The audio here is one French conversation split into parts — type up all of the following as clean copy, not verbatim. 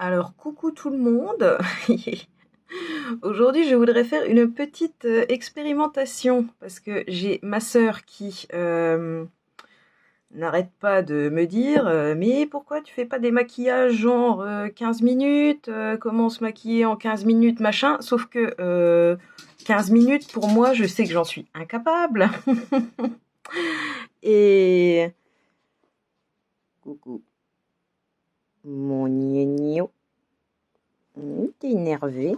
Alors, coucou tout le monde. Aujourd'hui, je voudrais faire une petite expérimentation parce que j'ai ma sœur qui n'arrête pas de me dire mais pourquoi tu fais pas des maquillages genre 15 minutes, comment se maquiller en 15 minutes, machin. Sauf que 15 minutes, pour moi, je sais que j'en suis incapable. Et coucou, mon gnagno, t'es énervé.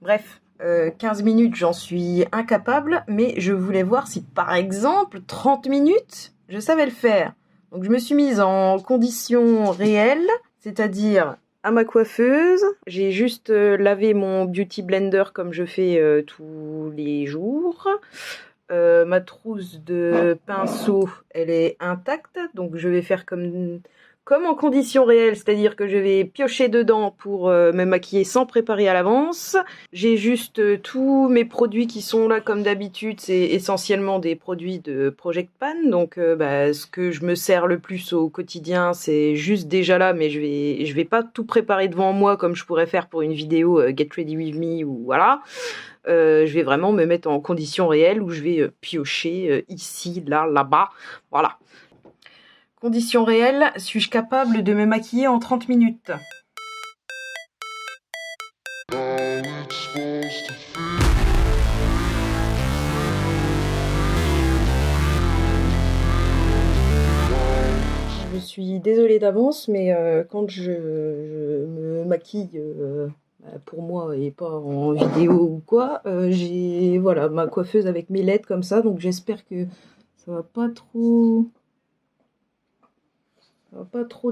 Bref, 15 minutes, j'en suis incapable, mais je voulais voir si, par exemple, 30 minutes, je savais le faire. Donc je me suis mise en conditions réelles, c'est-à-dire à ma coiffeuse. J'ai juste lavé mon beauty blender comme je fais tous les jours. Ma trousse de pinceau, elle est intacte, donc je vais faire comme en conditions réelles, c'est-à-dire que je vais piocher dedans pour me maquiller sans préparer à l'avance. J'ai juste tous mes produits qui sont là comme d'habitude, c'est essentiellement des produits de Project Pan, donc ce que je me sers le plus au quotidien, c'est juste déjà là, mais je vais pas tout préparer devant moi comme je pourrais faire pour une vidéo Get Ready With Me ou voilà. Je vais vraiment me mettre en conditions réelles où je vais piocher ici, là, là-bas. Voilà. Conditions réelles, suis-je capable de me maquiller en 30 minutes? Je suis désolée d'avance, mais quand je me maquille pour moi et pas en vidéo ou quoi, j'ai voilà ma coiffeuse avec mes LED comme ça, donc j'espère que ça va pas trop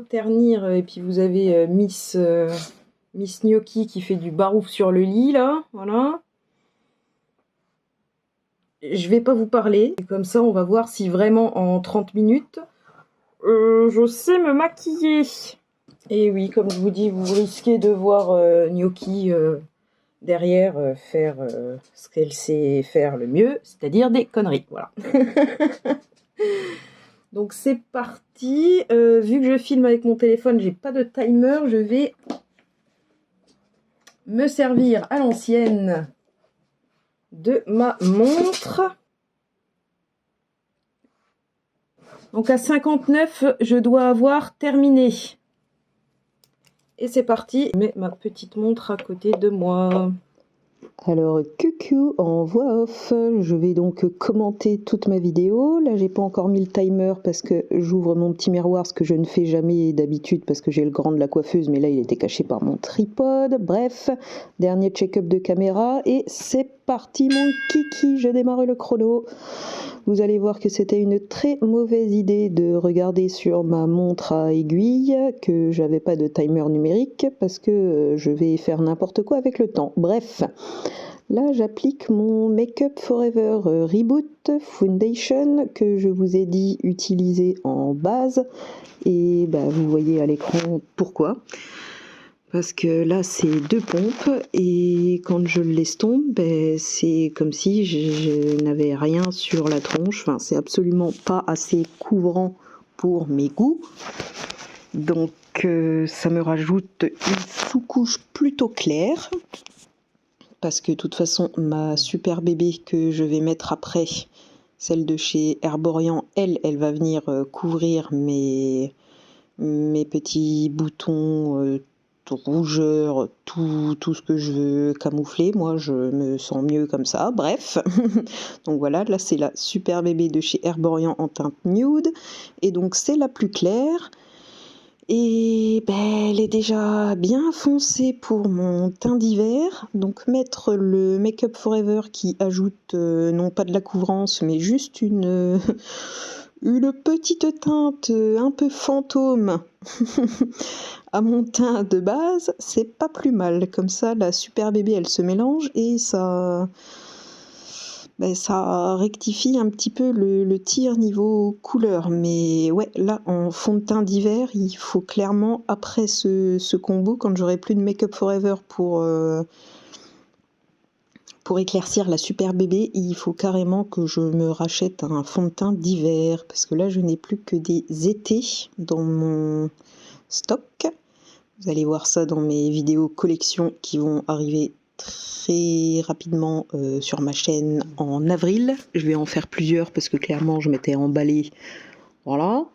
ternir. Et puis vous avez Miss Gnocchi qui fait du barouf sur le lit là, voilà. Je vais pas vous parler, comme ça on va voir si vraiment en 30 minutes je sais me maquiller. Et oui, comme je vous dis, vous risquez de voir Gnocchi derrière faire ce qu'elle sait faire le mieux, c'est-à-dire des conneries. Voilà. Donc c'est parti. Vu que je filme avec mon téléphone, j'ai pas de timer, je vais me servir à l'ancienne de ma montre. Donc à 59, je dois avoir terminé. Et c'est parti, je mets ma petite montre à côté de moi. Alors, coucou en voix off, je vais donc commenter toute ma vidéo. Là, j'ai pas encore mis le timer parce que j'ouvre mon petit miroir, ce que je ne fais jamais d'habitude parce que j'ai le grand de la coiffeuse, mais là, il était caché par mon tripode. Bref, dernier check-up de caméra et c'est parti mon kiki, je démarre le chrono. Vous allez voir que c'était une très mauvaise idée de regarder sur ma montre à aiguille, que j'avais pas de timer numérique parce que je vais faire n'importe quoi avec le temps. Bref, là j'applique mon Make Up Forever Reboot Foundation que je vous ai dit utiliser en base et vous voyez à l'écran pourquoi. Parce que là, c'est 2 pompes et quand je le laisse tomber, c'est comme si je n'avais rien sur la tronche. Enfin, c'est absolument pas assez couvrant pour mes goûts. Donc, ça me rajoute une sous-couche plutôt claire. Parce que de toute façon, ma super bébé que je vais mettre après, celle de chez Herborian, elle va venir couvrir mes petits boutons rougeur, tout ce que je veux camoufler. Moi, je me sens mieux comme ça. Bref. Donc voilà, là, c'est la super bébé de chez Herborian en teinte nude. Et donc, c'est la plus claire. Et elle est déjà bien foncée pour mon teint d'hiver. Donc, mettre le Make Up Forever qui ajoute non pas de la couvrance, mais juste une petite teinte un peu fantôme à mon teint de base, c'est pas plus mal. Comme ça, la super bébé, elle se mélange et ça rectifie un petit peu le tir niveau couleur. Mais ouais, là, en fond de teint d'hiver, il faut clairement, après ce combo, quand j'aurai plus de Make Up Forever pour éclaircir la Super Bébé, il faut carrément que je me rachète un fond de teint d'hiver, parce que là, je n'ai plus que des étés dans mon stock. Vous allez voir ça dans mes vidéos collection qui vont arriver très rapidement sur ma chaîne en avril. Je vais en faire plusieurs parce que clairement, je m'étais emballée. Voilà.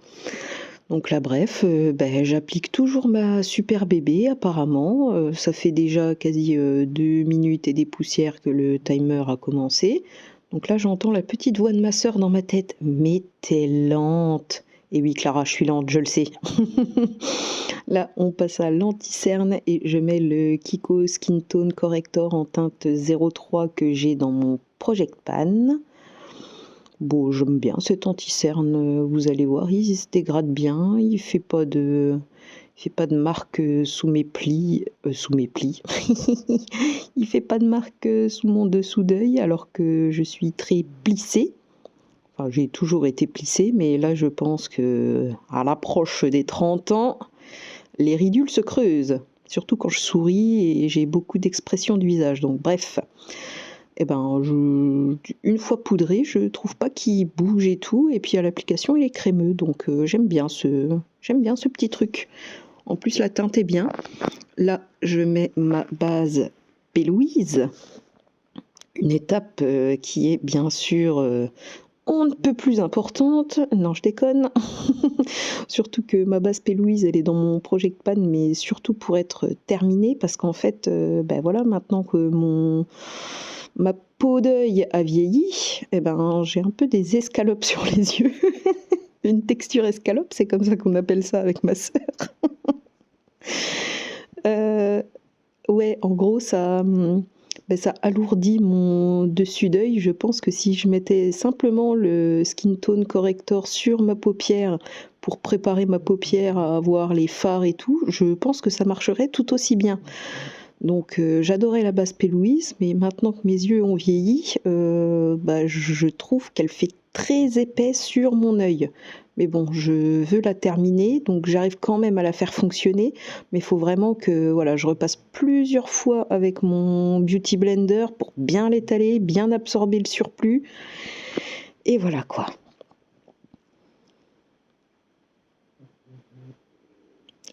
Donc là, bref, j'applique toujours ma Super Bébé apparemment. Ça fait déjà quasi 2 minutes et des poussières que le timer a commencé. Donc là, j'entends la petite voix de ma sœur dans ma tête. Mais t'es lente. Et oui, Clara, je suis lente, je le sais. Là, on passe à l'anti-cerne et je mets le Kiko Skin Tone Corrector en teinte 03 que j'ai dans mon Project Pan. Bon, j'aime bien cet anti-cerne, vous allez voir, il se dégrade bien, il fait pas de marque sous mes plis, il fait pas de marque sous mon dessous d'œil alors que je suis très plissée. Enfin, j'ai toujours été plissée, mais là je pense que à l'approche des 30 ans, les ridules se creusent, surtout quand je souris et j'ai beaucoup d'expressions du visage. Donc bref. Une fois poudré, je trouve pas qu'il bouge et tout, et puis à l'application il est crémeux, donc j'aime bien ce petit truc. En plus la teinte est bien. Là je mets ma base P-Louise, une étape qui est bien sûr on ne peut plus importante, non je déconne, surtout que ma base P-Louise elle est dans mon Project Pan, mais surtout pour être terminée, parce qu'en fait, voilà, maintenant que ma peau d'œil a vieilli, j'ai un peu des escalopes sur les yeux. Une texture escalope, c'est comme ça qu'on appelle ça avec ma sœur. Ouais, en gros, ça alourdit mon dessus d'œil. Je pense que si je mettais simplement le Skin Tone Corrector sur ma paupière pour préparer ma paupière à avoir les fards et tout, je pense que ça marcherait tout aussi bien. Donc j'adorais la base P-Louise, mais maintenant que mes yeux ont vieilli, je trouve qu'elle fait très épais sur mon œil. Mais bon, je veux la terminer, donc j'arrive quand même à la faire fonctionner, mais il faut vraiment que je repasse plusieurs fois avec mon Beauty Blender pour bien l'étaler, bien absorber le surplus, et voilà quoi.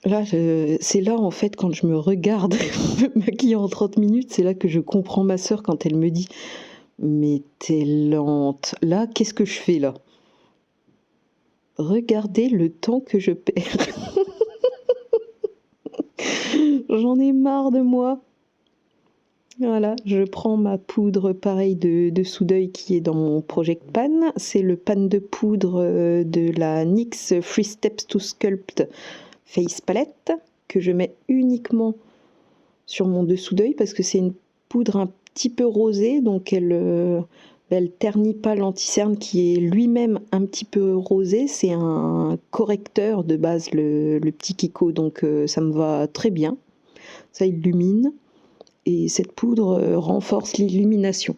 Là, c'est là en fait quand je me regarde me maquiller en 30 minutes, c'est là que je comprends ma sœur quand elle me dit « Mais t'es lente, là qu'est-ce que je fais là ?» Regardez le temps que je perds. J'en ai marre de moi. Voilà, je prends ma poudre pareil de dessous d'œil qui est dans mon Project Pan. C'est le pan de poudre de la NYX Free Steps to Sculpt Face Palette que je mets uniquement sur mon dessous d'œil parce que c'est une poudre un petit peu rosée, donc elle ternit pas l'anti-cerne qui est lui-même un petit peu rosé. C'est un correcteur de base, le petit Kiko, donc ça me va très bien. Ça illumine et cette poudre renforce l'illumination.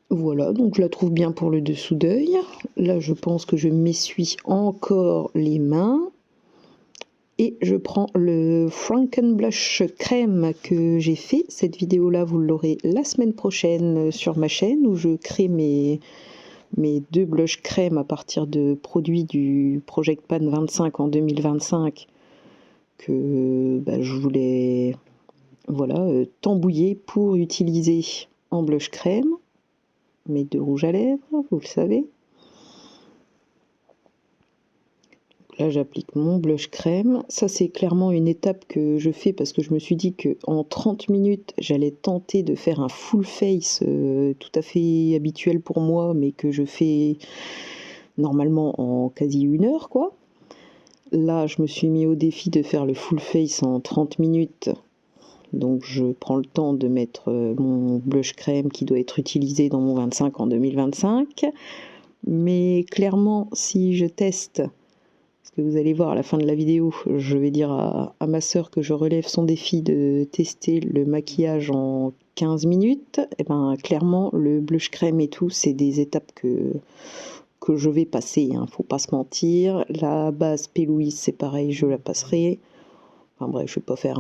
Voilà, donc je la trouve bien pour le dessous d'œil. Là, je pense que je m'essuie encore les mains. Et je prends le Franken Blush Crème que j'ai fait. Cette vidéo-là, vous l'aurez la semaine prochaine sur ma chaîne où je crée mes 2 blush crème à partir de produits du Project Pan 25 en 2025 que je voulais tambouiller pour utiliser en blush crème. Mes 2 rouges à lèvres, vous le savez. Là, j'applique mon blush crème. Ça, c'est clairement une étape que je fais parce que je me suis dit qu'en 30 minutes, j'allais tenter de faire un full face tout à fait habituel pour moi, mais que je fais normalement en quasi 1 heure, quoi. Là, je me suis mis au défi de faire le full face en 30 minutes. Donc, je prends le temps de mettre mon blush crème qui doit être utilisé dans mon 25 en 2025. Mais clairement, si je teste... que vous allez voir à la fin de la vidéo, je vais dire à ma sœur que je relève son défi de tester le maquillage en 15 minutes. Et clairement, le blush crème et tout, c'est des étapes que je vais passer, hein, faut pas se mentir. La base P-Louise, c'est pareil, je la passerai. Enfin bref, je vais pas faire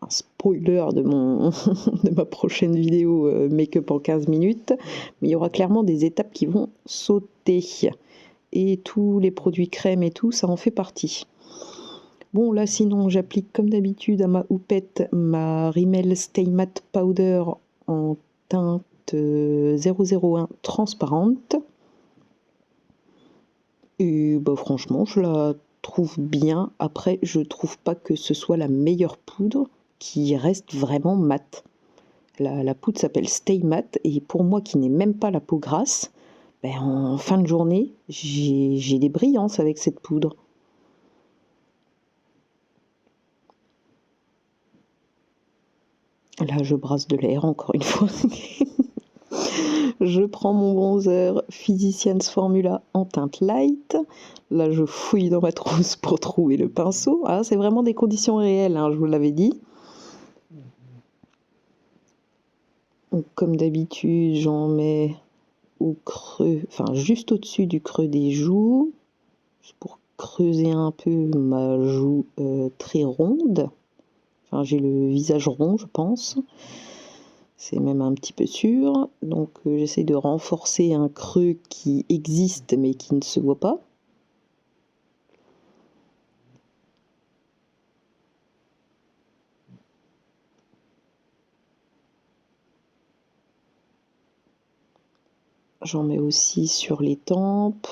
un spoiler de, de ma prochaine vidéo make-up en 15 minutes, mais il y aura clairement des étapes qui vont sauter. Et tous les produits crème et tout, ça en fait partie. Bon, là, sinon, j'applique comme d'habitude à ma houppette ma Rimmel Stay Matte Powder en teinte 001 transparente. Et bah, franchement, je la trouve bien. Après, je trouve pas que ce soit la meilleure poudre qui reste vraiment mate. La poudre s'appelle Stay Matte et pour moi qui n'ai même pas la peau grasse, ben, en fin de journée, j'ai des brillances avec cette poudre. Là, je brasse de l'air encore une fois. Je prends mon bronzer Physicians Formula en teinte light. Là, je fouille dans ma trousse pour trouver le pinceau. Ah, c'est vraiment des conditions réelles, hein, je vous l'avais dit. Donc, comme d'habitude, j'en mets au creux, enfin juste au-dessus du creux des joues, pour creuser un peu ma joue très ronde. Enfin, j'ai le visage rond, je pense. C'est même un petit peu sûr. Donc, j'essaie de renforcer un creux qui existe mais qui ne se voit pas. J'en mets aussi sur les tempes,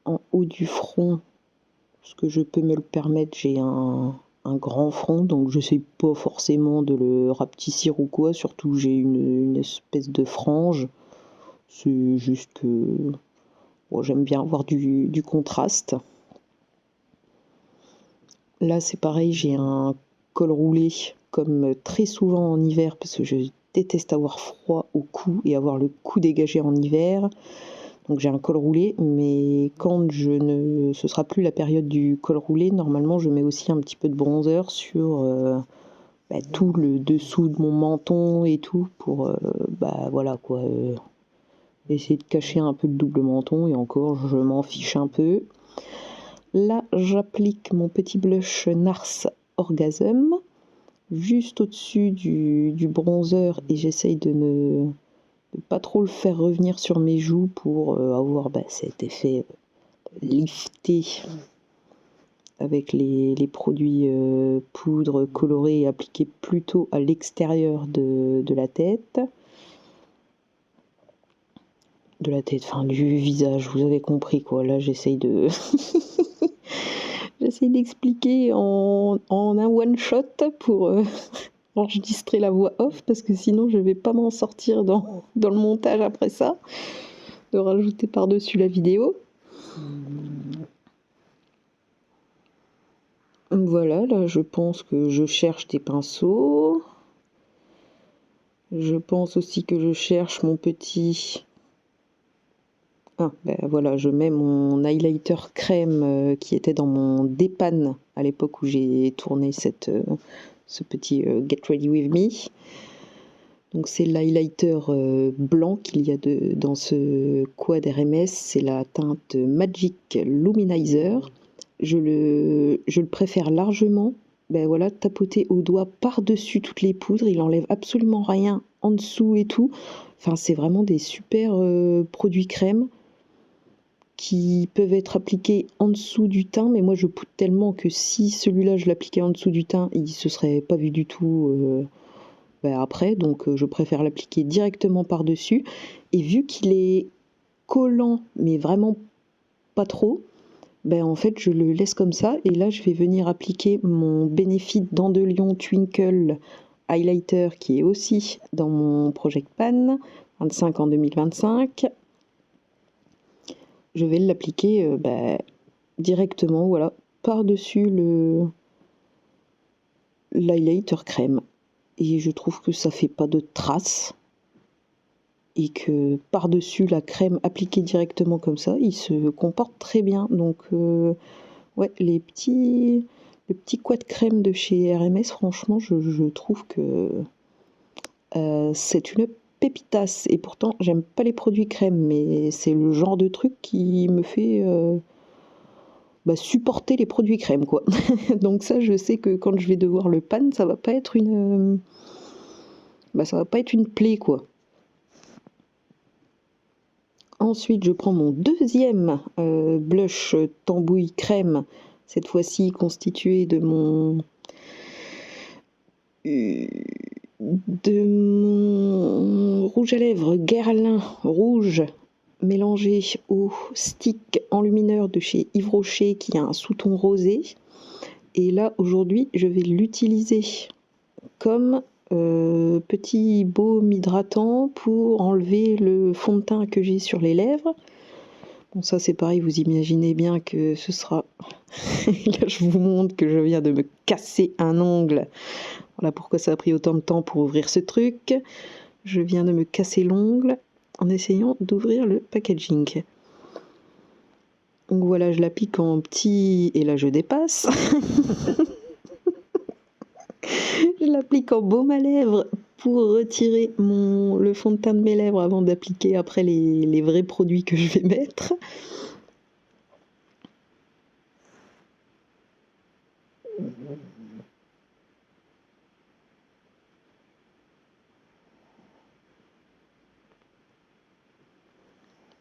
en haut du front, parce que je peux me le permettre, j'ai un grand front, donc je sais pas forcément de le rapetissir ou quoi, surtout j'ai une espèce de frange, c'est juste que bon, j'aime bien avoir du contraste. Là c'est pareil, j'ai un col roulé, comme très souvent en hiver, parce que je déteste avoir froid au cou et avoir le cou dégagé en hiver. Donc j'ai un col roulé, mais quand ce sera plus la période du col roulé, normalement je mets aussi un petit peu de bronzer sur tout le dessous de mon menton et tout, pour voilà quoi, essayer de cacher un peu le double menton, et encore je m'en fiche un peu. Là j'applique mon petit blush NARS Orgasm, juste au-dessus du bronzer, et j'essaye de ne pas trop le faire revenir sur mes joues pour avoir cet effet lifté avec les produits poudre colorés appliqués plutôt à l'extérieur de la tête. Enfin du visage, vous avez compris quoi. Là j'essaye de j'essaye d'expliquer en un one shot pour enregistrer la voix off, parce que sinon je vais pas m'en sortir dans le montage après ça, de rajouter par-dessus la vidéo. Voilà, là je pense que je cherche des pinceaux. Je pense aussi que je cherche mon petit... Ah, voilà, je mets mon highlighter crème qui était dans mon dépanne à l'époque où j'ai tourné ce petit Get Ready With Me. Donc c'est l'highlighter blanc qu'il y a dans ce quad RMS, c'est la teinte Magic Luminizer. Je le préfère largement, voilà, tapoter au doigt par-dessus toutes les poudres, il enlève absolument rien en dessous et tout. Enfin, c'est vraiment des super produits crème qui peuvent être appliqués en dessous du teint, mais moi je poudre tellement que si celui-là je l'appliquais en dessous du teint, il se serait pas vu du tout après, donc je préfère l'appliquer directement par-dessus. Et vu qu'il est collant, mais vraiment pas trop, en fait je le laisse comme ça, et là je vais venir appliquer mon Benefit Dandelion Twinkle Highlighter qui est aussi dans mon Project Pan 25 en 2025. Je vais l'appliquer directement, voilà, par-dessus l'highlighter crème. Et je trouve que ça fait pas de traces, et que par-dessus la crème appliquée directement comme ça, il se comporte très bien. Donc ouais, le petit quad crème de chez RMS, franchement je trouve que c'est une pépitasse. Et pourtant j'aime pas les produits crème, mais c'est le genre de truc qui me fait supporter les produits crème, quoi. Donc ça, je sais que quand je vais devoir le pan, ça va pas être une plaie, quoi. Ensuite, je prends mon deuxième blush tambouille crème, cette fois-ci constitué de mon rouge à lèvres Guerlain rouge mélangé au stick enlumineur de chez Yves Rocher qui a un sous-ton rosé. Et là, aujourd'hui, je vais l'utiliser comme petit baume hydratant pour enlever le fond de teint que j'ai sur les lèvres. Bon, ça c'est pareil, vous imaginez bien que ce sera... Là, je vous montre que je viens de me casser un ongle. Voilà pourquoi ça a pris autant de temps pour ouvrir ce truc. Je viens de me casser l'ongle en essayant d'ouvrir le packaging. Donc voilà, je l'applique en petit et là je dépasse. Je l'applique en baume à lèvres pour retirer le fond de teint de mes lèvres avant d'appliquer après les vrais produits que je vais mettre.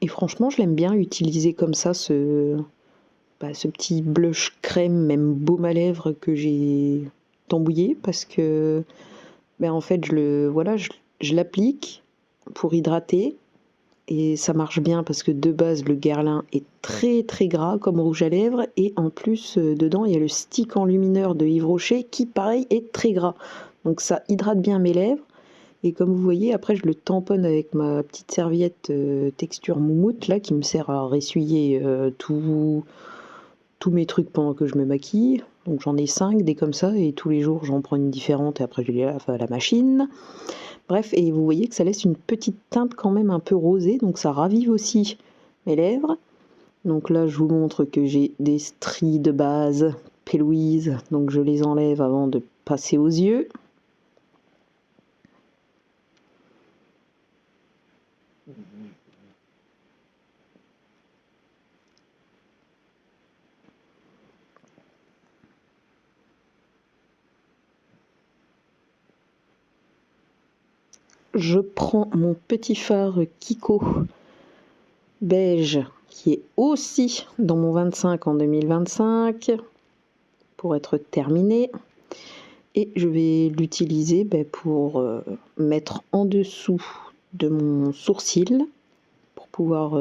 Et franchement, je l'aime bien utiliser comme ça ce petit blush crème, même baume à lèvres que j'ai tambouillé parce que en fait, je l'applique pour hydrater et ça marche bien parce que de base, le Guerlain est très très gras comme rouge à lèvres et en plus, dedans, il y a le stick enlumineur de Yves Rocher qui, pareil, est très gras. Donc ça hydrate bien mes lèvres. Et comme vous voyez, après, je le tamponne avec ma petite serviette texture moumoute, là, qui me sert à ressuyer tous mes trucs pendant que je me maquille. Donc j'en ai 5, des comme ça, et tous les jours, j'en prends une différente, et après, je les lave à la machine. Bref, et vous voyez que ça laisse une petite teinte quand même un peu rosée, donc ça ravive aussi mes lèvres. Donc là, je vous montre que j'ai des stries de base P. Louise, donc je les enlève avant de passer aux yeux. Je prends mon petit fard Kiko beige qui est aussi dans mon 25 en 2025 pour être terminé et je vais l'utiliser pour mettre en dessous de mon sourcil pour pouvoir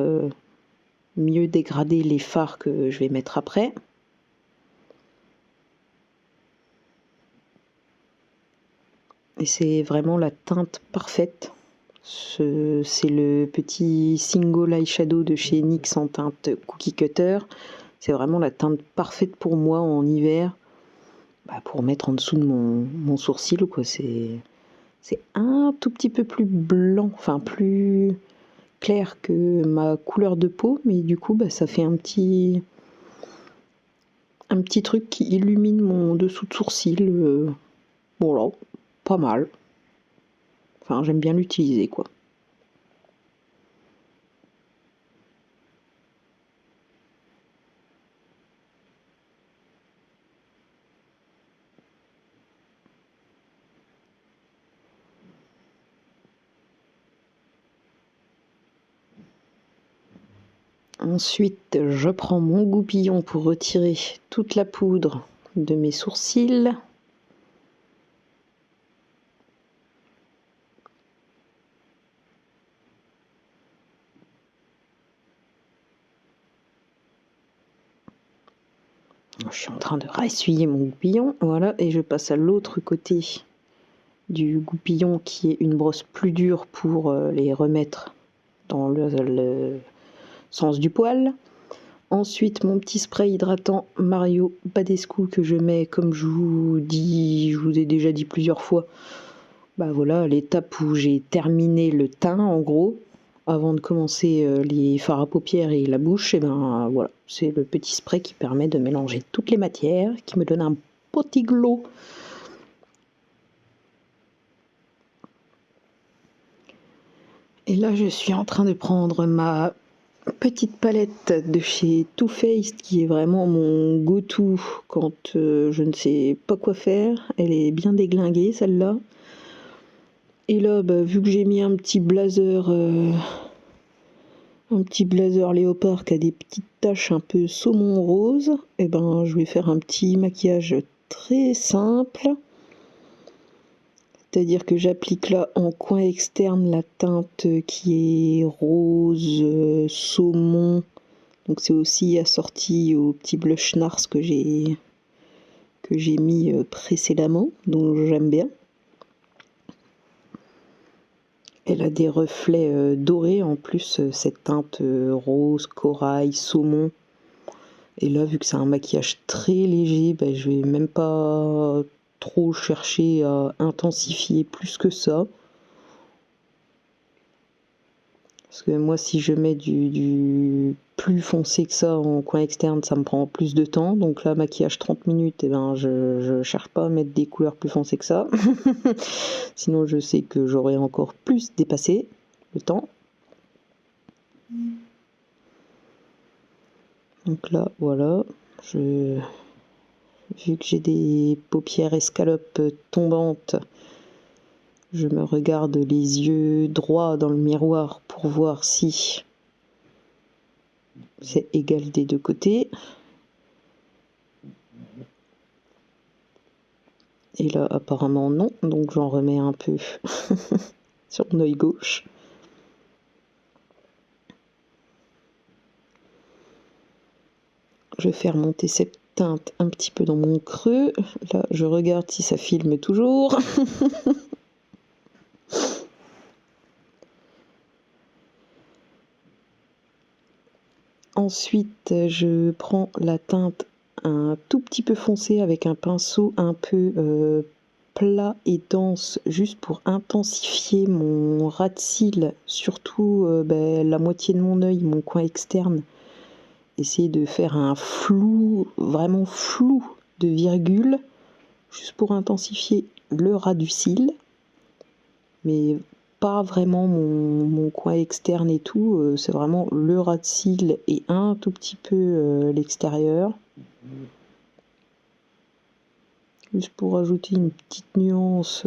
mieux dégrader les fards que je vais mettre après. Et c'est vraiment la teinte parfaite. C'est le petit single eyeshadow de chez NYX en teinte Cookie Cutter. C'est vraiment la teinte parfaite pour moi en hiver. Pour mettre en dessous de mon sourcil, quoi. C'est un tout petit peu plus blanc, enfin plus clair que ma couleur de peau, mais du coup, ça fait un petit truc qui illumine mon dessous de sourcil. Voilà, pas mal. Enfin, j'aime bien l'utiliser, quoi. Ensuite, je prends mon goupillon pour retirer toute la poudre de mes sourcils. Je suis en train de ressuyer mon goupillon, voilà, et je passe à l'autre côté du goupillon qui est une brosse plus dure pour les remettre dans le sens du poil. Ensuite, mon petit spray hydratant Mario Badescu que je mets, comme je vous ai déjà dit plusieurs fois, voilà, l'étape où j'ai terminé le teint en gros, avant de commencer les fards à paupières et la bouche, et voilà, c'est le petit spray qui permet de mélanger toutes les matières, qui me donne un petit glow. Et là, je suis en train de prendre ma Petite palette de chez Too Faced qui est vraiment mon go-to quand je ne sais pas quoi faire. Elle est bien déglinguée celle-là. Et là, vu que j'ai mis un petit blazer léopard qui a des petites taches un peu saumon rose, et ben je vais faire un petit maquillage très simple. C'est-à-dire que j'applique là en coin externe la teinte qui est rose, saumon. Donc c'est aussi assorti au petit blush Nars que j'ai mis précédemment, dont j'aime bien. Elle a des reflets dorés en plus, cette teinte rose, corail, saumon. Et là, vu que c'est un maquillage très léger, je vais même pas trop chercher à intensifier plus que ça. Parce que moi, si je mets du plus foncé que ça en coin externe, ça me prend plus de temps. Donc là, maquillage 30 minutes, je cherche pas à mettre des couleurs plus foncées que ça. Sinon, je sais que j'aurais encore plus dépassé le temps. Donc là, voilà. Vu que j'ai des paupières escalopes tombantes, je me regarde les yeux droits dans le miroir pour voir si c'est égal des deux côtés. Et là, apparemment non, donc j'en remets un peu sur mon œil gauche. Je vais faire monter cette teinte un petit peu dans mon creux. Là, je regarde si ça filme toujours. Ensuite, je prends la teinte un tout petit peu foncée avec un pinceau un peu plat et dense, juste pour intensifier mon ras de cils, surtout la moitié de mon œil, mon coin externe. Essayer de faire un flou, vraiment flou de virgule, juste pour intensifier le ras du cil, mais pas vraiment mon coin externe et tout, c'est vraiment le ras de cils et un tout petit peu l'extérieur. Juste pour ajouter une petite nuance.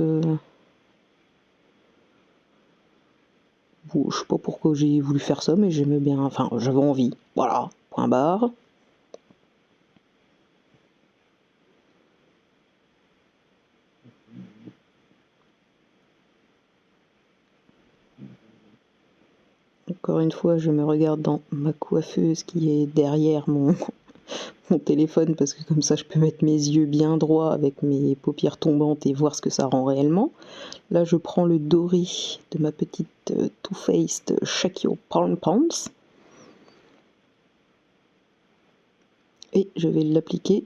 Bon, je sais pas pourquoi j'ai voulu faire ça, mais j'aimais bien, enfin j'avais envie. Voilà, point barre. Encore une fois, je me regarde dans ma coiffeuse qui est derrière mon téléphone, parce que comme ça je peux mettre mes yeux bien droits avec mes paupières tombantes et voir ce que ça rend réellement. Là, je prends le doré de ma petite Too Faced Shake Your Palm Palms et je vais l'appliquer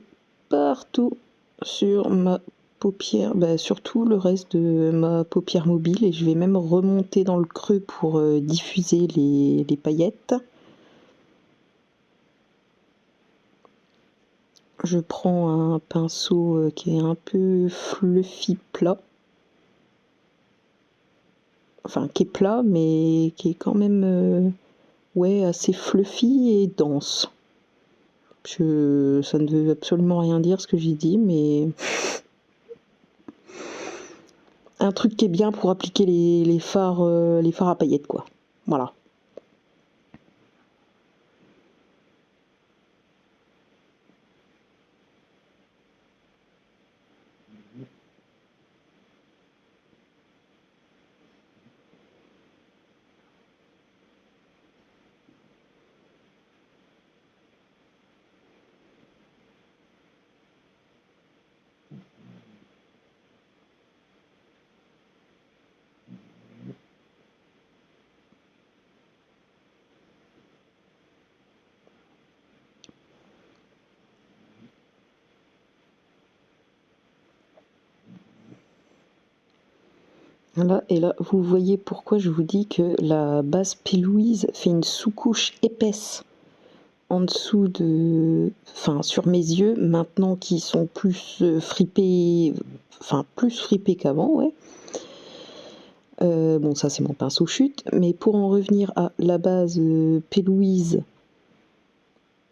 partout sur ma paupière, surtout le reste de ma paupière mobile, et je vais même remonter dans le creux pour diffuser les paillettes. Je prends un pinceau qui est un peu fluffy plat, enfin qui est plat mais qui est quand même assez fluffy et dense. Ça ne veut absolument rien dire ce que j'ai dit, mais un truc qui est bien pour appliquer les fards à paillettes, quoi. Voilà. Voilà, et là, vous voyez pourquoi je vous dis que la base P. Louise fait une sous-couche épaisse en dessous sur mes yeux, maintenant qui sont plus fripés, plus fripés qu'avant, ouais. Bon, ça c'est mon pinceau chute, mais pour en revenir à la base P-Louise,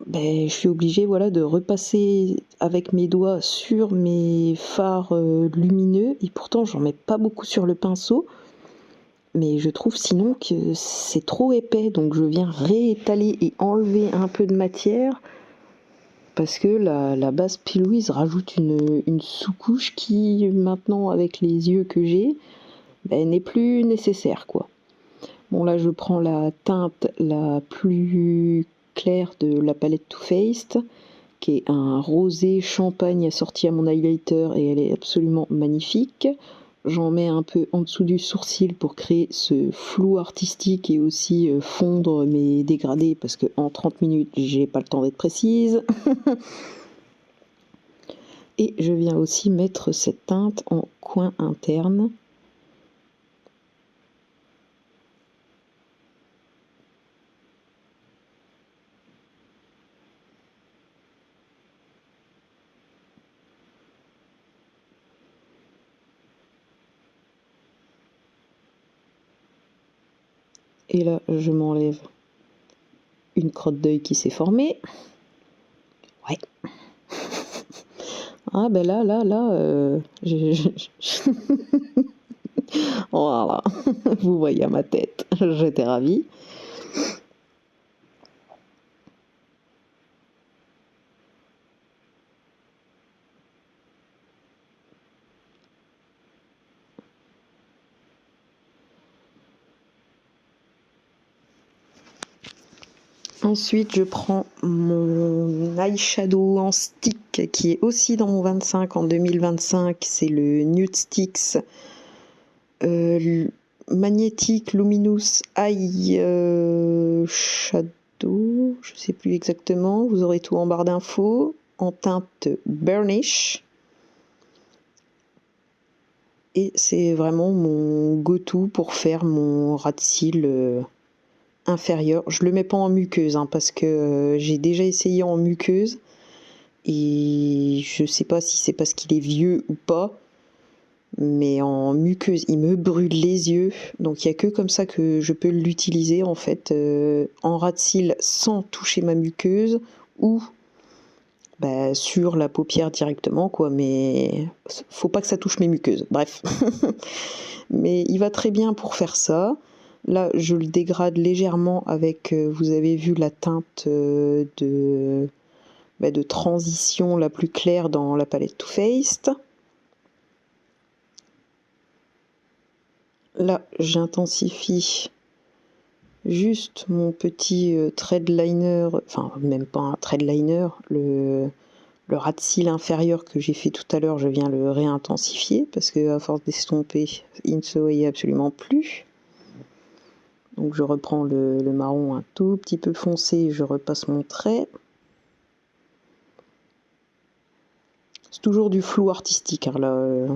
ben, je suis obligée voilà, de repasser avec mes doigts sur mes fards lumineux, et pourtant j'en mets pas beaucoup sur le pinceau, mais je trouve sinon que c'est trop épais, donc je viens réétaler et enlever un peu de matière, parce que la base P-Louise rajoute une sous-couche qui, maintenant avec les yeux que j'ai, ben, n'est plus nécessaire quoi. Bon là je prends la teinte la plus claire de la palette Too Faced, qui est un rosé champagne assorti à mon highlighter, et elle est absolument magnifique. J'en mets un peu en dessous du sourcil pour créer ce flou artistique et aussi fondre mes dégradés, parce que en 30 minutes j'ai pas le temps d'être précise. Et je viens aussi mettre cette teinte en coin interne. Et là, je m'enlève une crotte d'œil qui s'est formée. Ouais. Ah ben là, voilà, vous voyez à ma tête, j'étais ravie. Ensuite, je prends mon eyeshadow en stick qui est aussi dans mon 25 en 2025. C'est le Nude Sticks Magnetic Luminous Eyeshadow. Je sais plus exactement. Vous aurez tout en barre d'infos. En teinte Burnish. Et c'est vraiment mon go-to pour faire mon ras de cils inférieur. Je le mets pas en muqueuse hein, parce que j'ai déjà essayé en muqueuse et je sais pas si c'est parce qu'il est vieux ou pas, mais en muqueuse il me brûle les yeux, donc il y a que comme ça que je peux l'utiliser en fait, en ras de cils sans toucher ma muqueuse, ou bah, sur la paupière directement quoi, mais faut pas que ça touche mes muqueuses, bref. Mais il va très bien pour faire ça. Là, je le dégrade légèrement avec, vous avez vu la teinte de transition la plus claire dans la palette Too Faced. Là, j'intensifie juste mon petit thread liner, enfin même pas un thread liner, le ras de cils inférieur que j'ai fait tout à l'heure, je viens le réintensifier parce que à force d'estomper, il ne se voyait absolument plus. Donc je reprends le marron un tout petit peu foncé, je repasse mon trait. C'est toujours du flou artistique hein, là.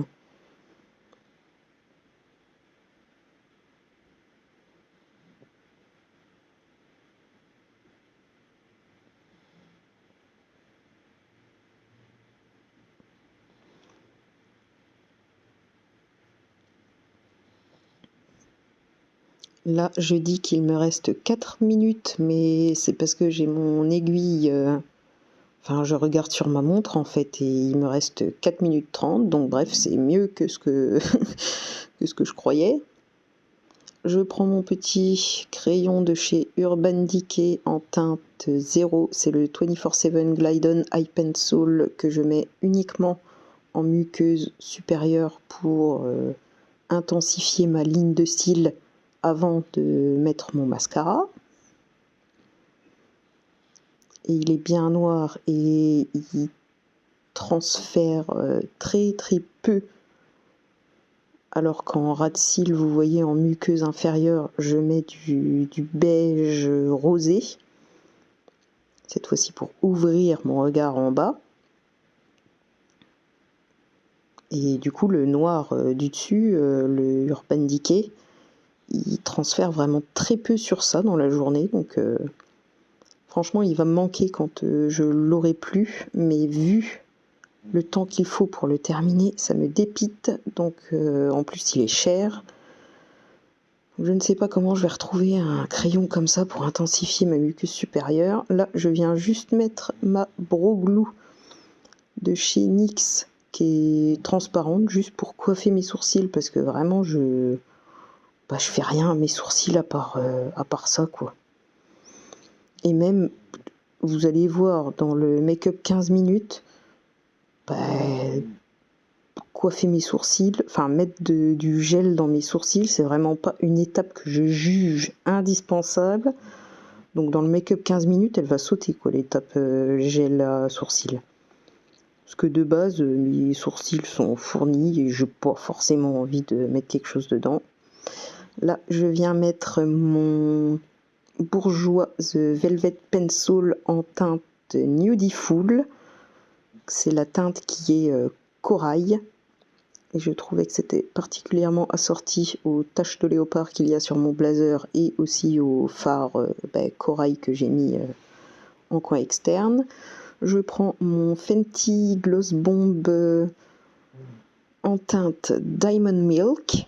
Là, je dis qu'il me reste 4 minutes, mais c'est parce que j'ai mon aiguille... Enfin, je regarde sur ma montre, en fait, et il me reste 4 minutes 30, donc bref, c'est mieux que ce que, que ce que je croyais. Je prends mon petit crayon de chez Urban Decay en teinte 0, c'est le 24/7 Glide On Eye Pencil que je mets uniquement en muqueuse supérieure pour intensifier ma ligne de cils avant de mettre mon mascara. Et il est bien noir et il transfère très très peu, alors qu'en ras de cils, vous voyez, en muqueuse inférieure, je mets du beige rosé, cette fois-ci pour ouvrir mon regard en bas. Et du coup, le noir du dessus, le Urban Decay, il transfère vraiment très peu sur ça dans la journée, donc franchement il va me manquer quand je l'aurai plus, mais vu le temps qu'il faut pour le terminer, ça me dépite, donc en plus il est cher, Je ne sais pas comment je vais retrouver un crayon comme ça pour intensifier ma muqueuse supérieure. Là, je viens juste mettre ma Brow Glue de chez NYX qui est transparente, juste pour coiffer mes sourcils, parce que vraiment, je fais rien à mes sourcils à part ça, quoi. Et même, vous allez voir dans le make-up 15 minutes, coiffer mes sourcils, enfin mettre du gel dans mes sourcils, c'est vraiment pas une étape que je juge indispensable. Donc dans le make-up 15 minutes, elle va sauter, quoi, l'étape gel à sourcils. Parce que de base, mes sourcils sont fournis et j'ai pas forcément envie de mettre quelque chose dedans. Là, je viens mettre mon Bourjois The Velvet Pencil en teinte Nudiful. C'est la teinte qui est corail. Et je trouvais que c'était particulièrement assorti aux taches de léopard qu'il y a sur mon blazer et aussi au fard corail que j'ai mis en coin externe. Je prends mon Fenty Gloss Bomb en teinte Diamond Milk.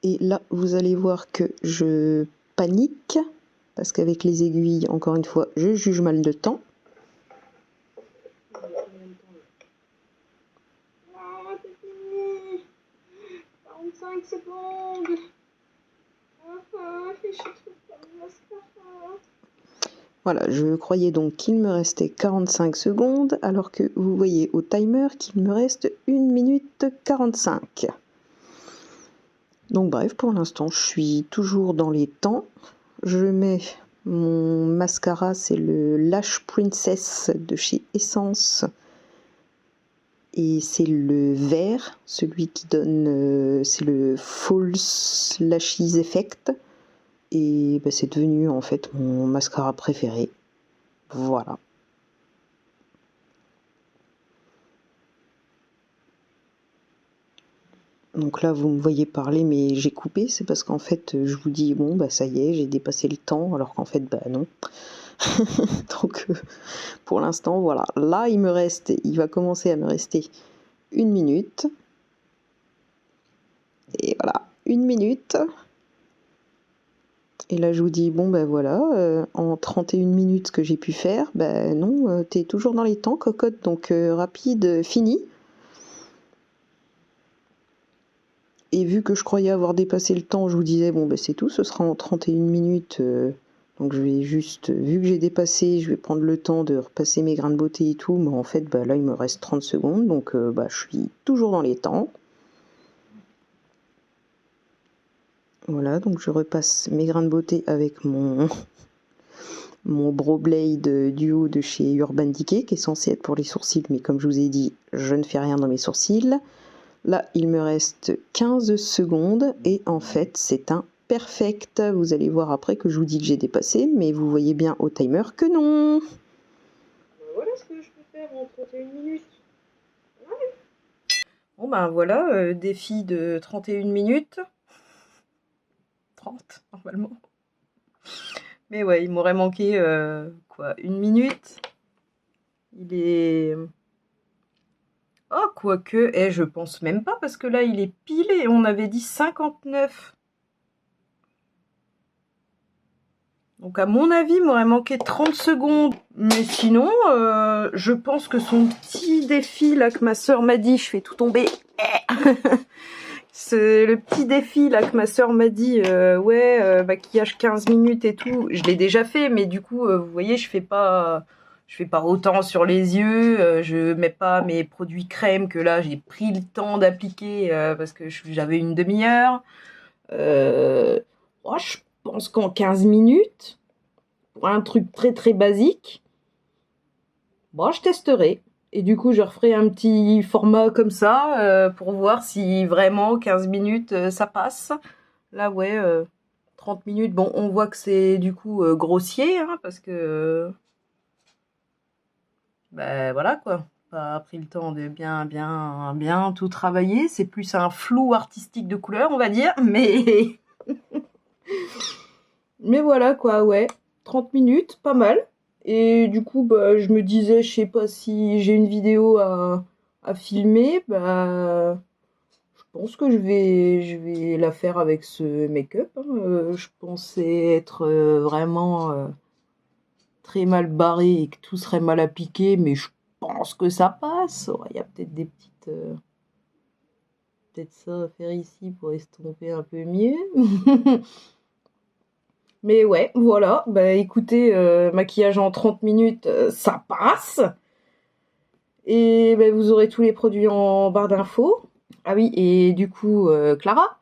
Et là, vous allez voir que je panique, parce qu'avec les aiguilles, encore une fois, je juge mal de temps. 45 secondes. Voilà, je croyais donc qu'il me restait 45 secondes, alors que vous voyez au timer qu'il me reste 1 minute 45. Donc bref, pour l'instant, je suis toujours dans les temps. Je mets mon mascara, c'est le Lash Princess de chez Essence. Et c'est le vert, celui qui donne, c'est le False Lashes Effect. Et c'est devenu en fait mon mascara préféré. Voilà. Donc là, vous me voyez parler, mais j'ai coupé. C'est parce qu'en fait, je vous dis, bon, ça y est, j'ai dépassé le temps, alors qu'en fait, non. Donc, pour l'instant, voilà. Là, il va commencer à me rester 1 minute. Et voilà, 1 minute. Et là, je vous dis, bon, voilà, en 31 minutes, ce que j'ai pu faire, non, t'es toujours dans les temps, cocotte, donc rapide, fini. Et vu que je croyais avoir dépassé le temps, je vous disais, bon, c'est tout, ce sera en 31 minutes. Donc je vais juste, vu que j'ai dépassé, je vais prendre le temps de repasser mes grains de beauté et tout. Mais en fait, là, il me reste 30 secondes, donc je suis toujours dans les temps. Voilà, donc je repasse mes grains de beauté avec mon Brow Blade Duo de chez Urban Decay, qui est censé être pour les sourcils, mais comme je vous ai dit, je ne fais rien dans mes sourcils. Là, il me reste 15 secondes, et en fait, c'est un perfect. Vous allez voir après que je vous dis que j'ai dépassé, mais vous voyez bien au timer que non. Voilà ce que je peux faire en 31 minutes. Ouais. Bon voilà, défi de 31 minutes. 30 normalement. Mais ouais, il m'aurait manqué 1 minute. Il est... Oh, quoique, je pense même pas, parce que là, il est pilé. On avait dit 59. Donc, à mon avis, il m'aurait manqué 30 secondes. Mais sinon, je pense que son petit défi, là, que ma soeur m'a dit, je fais tout tomber. C'est le petit défi, là, que ma soeur m'a dit, maquillage 15 minutes et tout. Je l'ai déjà fait, mais du coup, vous voyez, je fais pas autant sur les yeux, je mets pas mes produits crème que là j'ai pris le temps d'appliquer parce que j'avais une demi-heure. Je pense qu'en 15 minutes, pour un truc très très basique, je testerai. Et du coup, je referai un petit format comme ça pour voir si vraiment 15 minutes ça passe. Là, ouais, 30 minutes. Bon, on voit que c'est du coup grossier, hein, parce que... voilà quoi, pas pris le temps de bien tout travailler. C'est plus un flou artistique de couleur, on va dire, mais mais voilà quoi, ouais, 30 minutes, pas mal. Et du coup, je me disais, je sais pas si j'ai une vidéo à filmer, je pense que je vais la faire avec ce make-up, hein. Je pensais être vraiment très mal barré et que tout serait mal appliqué, mais je pense que ça passe. Il y a peut-être des petites... peut-être ça à faire ici pour estomper un peu mieux. Mais ouais, voilà. Bah écoutez, maquillage en 30 minutes, ça passe. Et bah, vous aurez tous les produits en barre d'infos. Ah oui, et du coup, Clara,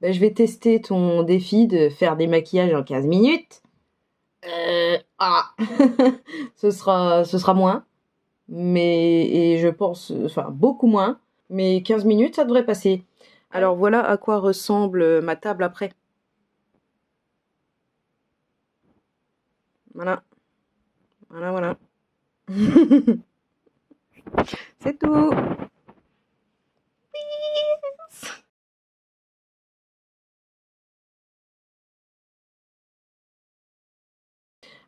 bah, je vais tester ton défi de faire des maquillages en 15 minutes. Ah, ce sera moins, mais et je pense, enfin beaucoup moins, mais 15 minutes, ça devrait passer. Alors voilà à quoi ressemble ma table après. Voilà, voilà, voilà. C'est tout.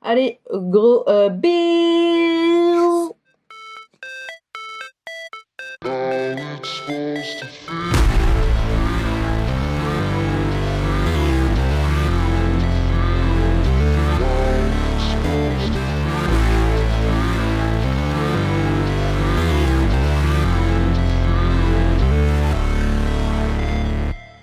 Allez, gros bisous.